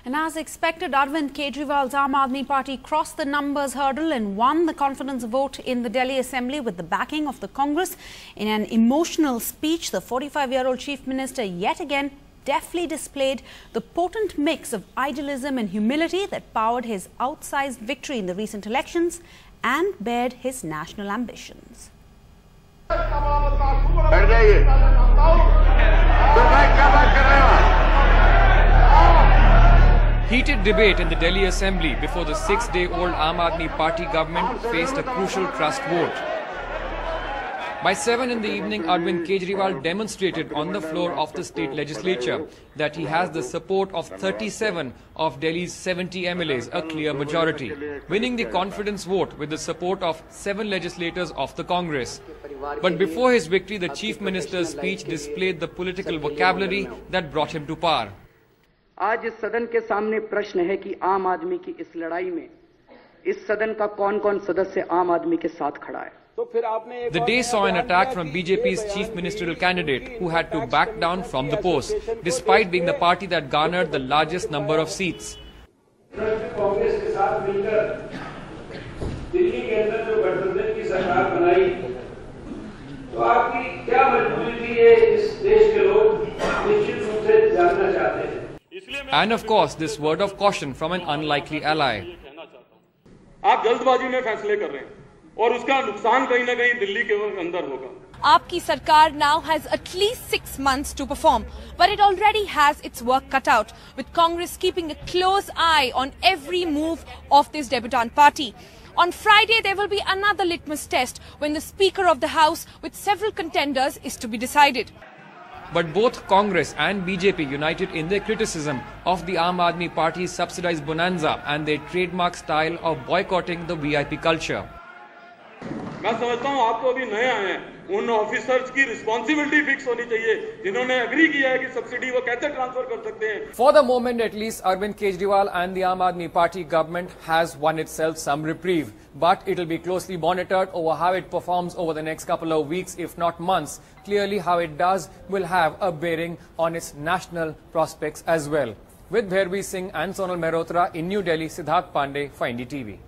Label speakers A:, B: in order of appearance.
A: And as expected, Arvind Kejriwal's Aam Aadmi Party crossed the numbers hurdle and won the confidence vote in the Delhi Assembly with the backing of the Congress. In an emotional speech, the 45-year-old Chief Minister yet again deftly displayed the potent mix of idealism and humility that powered his outsized victory in the recent elections and bared his national ambitions.
B: Heated debate in the Delhi Assembly before the 6-day-old Aam Aadmi Party government faced a crucial trust vote. By 7 in the evening, Arvind Kejriwal demonstrated on the floor of the state legislature that he has the support of 37 of Delhi's 70 MLAs, a clear majority, winning the confidence vote with the support of 7 legislators of the Congress. But before his victory, the Chief Minister's speech displayed the political vocabulary that brought him to power.
C: आज इस सदन के सामने प्रश्न है कि आम आदमी की इस लड़ाई में इस सदन का कौन-कौन सदस्य आम आदमी के साथ खड़ा है.
B: The day saw an attack from BJP's chief ministerial candidate who had to back down from the post, despite being the party that garnered the largest number of seats.
D: Congress के साथ मिलकर दिल्ली के अंदर जो गठबंधन की सरकार बनाई, तो आपकी क्या मजबूरी थी ये इस देश के लोग निश्चित रूप से जानना चाहते हैं.
B: And of course, this word of caution from an unlikely ally.
E: आप जल्दबाजी में फैसले कर रहे हैं और उसका नुकसान कहीं ना कहीं दिल्ली के अंदर होगा.
F: Aapki Sarkar now has at least 6 months to perform, but it already has its work cut out, with Congress keeping a close eye on every move of this debutant party. On Friday, there will be another litmus test when the Speaker of the House with several contenders is to be decided.
B: But both Congress and BJP united in their criticism of the Aam Aadmi Party's subsidized bonanza and their trademark style of boycotting the VIP culture.
E: मैं समझता हूं आप तो अभी नए आए हैं, उन ऑफिसर्स की रिस्पांसिबिलिटी फिक्स होनी चाहिए जिन्होंने एग्री किया है कि सब्सिडी वो कैसे ट्रांसफर कर सकते हैं.
B: For the moment at least, Arvind Kejriwal and the Aam Aadmi Party government has won itself some reprieve, but it will be closely monitored over how it performs over the next couple of weeks, if not months. Clearly how it does will have a bearing on its national prospects as well. With Bhairavi Singh and Sonal Mehrotra in New Delhi, Siddharth Pandey for NDTV.